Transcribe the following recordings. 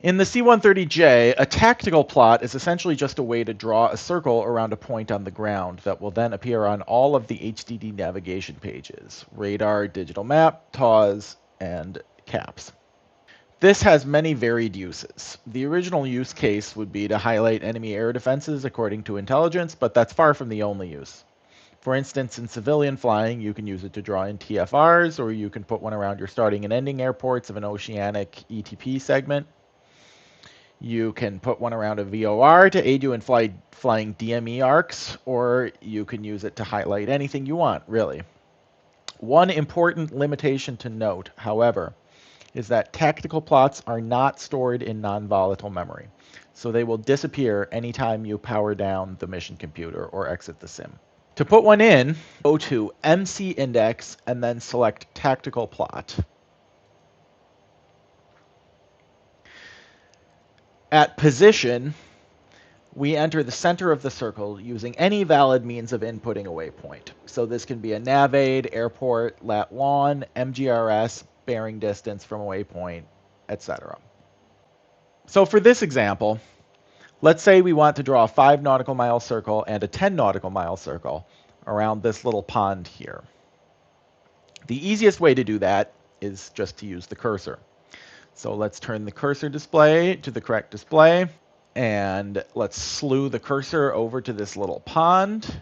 In the C-130J, a tactical plot is essentially just a way to draw a circle around a point on the ground that will then appear on all of the HDD navigation pages: radar, digital map, TAWS, and CAPS. This has many varied uses. The original use case would be to highlight enemy air defenses according to intelligence, but that's far from the only use. For instance, in civilian flying, you can use it to draw in TFRs, or you can put one around your starting and ending airports of an oceanic ETP segment. You can put one around a VOR to aid you in flying DME arcs, or you can use it to highlight anything you want, really. One important limitation to note, however, is that tactical plots are not stored in non-volatile memory, so they will disappear anytime you power down the mission computer or exit the sim. To put one in, go to MC Index and then select Tactical Plot. At position, we enter the center of the circle using any valid means of inputting a waypoint. So this can be a nav aid, airport, lat long, MGRS, bearing distance from a waypoint, etc. So for this example, let's say we want to draw a 5 nautical mile circle and a 10 nautical mile circle around this little pond here. The easiest way to do that is just to use the cursor. So let's turn the cursor display to the correct display, and let's slew the cursor over to this little pond.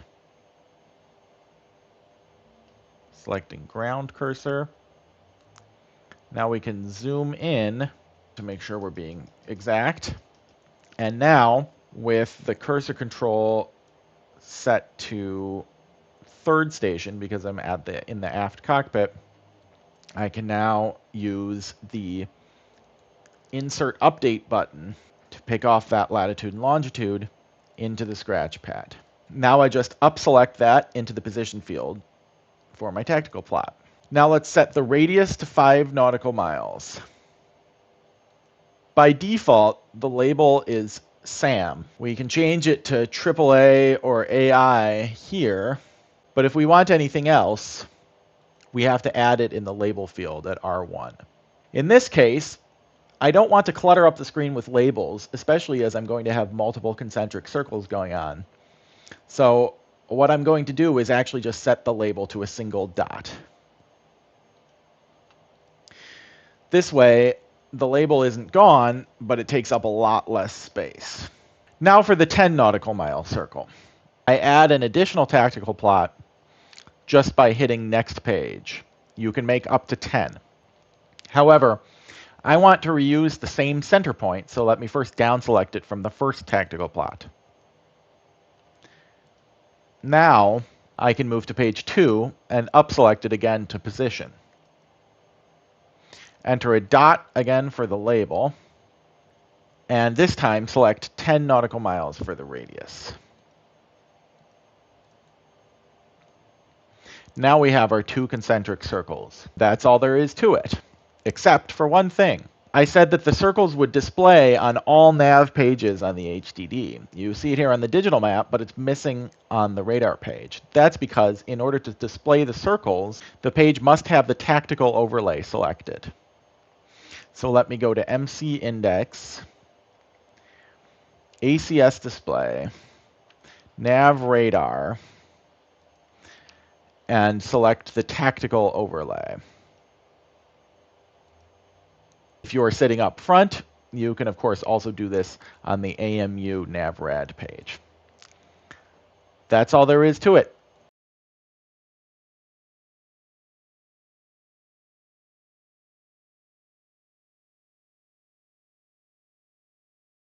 Selecting ground cursor. Now we can zoom in to make sure we're being exact. And now, with the cursor control set to third station, because I'm in the aft cockpit, I can now use the insert update button to pick off that latitude and longitude into the scratch pad. Now I just up-select that into the position field for my tactical plot. Now let's set the radius to 5 nautical miles. By default, the label is SAM. We can change it to AAA or AI here, but if we want anything else, we have to add it in the label field at R1. In this case, I don't want to clutter up the screen with labels, especially as I'm going to have multiple concentric circles going on. So what I'm going to do is actually just set the label to a single dot. This way, the label isn't gone, but it takes up a lot less space. Now for the 10 nautical mile circle. I add an additional tactical plot just by hitting next page. You can make up to 10. However, I want to reuse the same center point, so let me first down select it from the first tactical plot. Now I can move to page 2 and up select it again to position. Enter a dot again for the label, and this time select 10 nautical miles for the radius. Now we have our 2 concentric circles. That's all there is to it, except for one thing. I said that the circles would display on all nav pages on the HDD. You see it here on the digital map, but it's missing on the radar page. That's because in order to display the circles, the page must have the tactical overlay selected. So let me go to MC Index, ACS Display, Nav Radar, and select the tactical overlay. If you are sitting up front, you can of course also do this on the AMU NavRad page. That's all there is to it.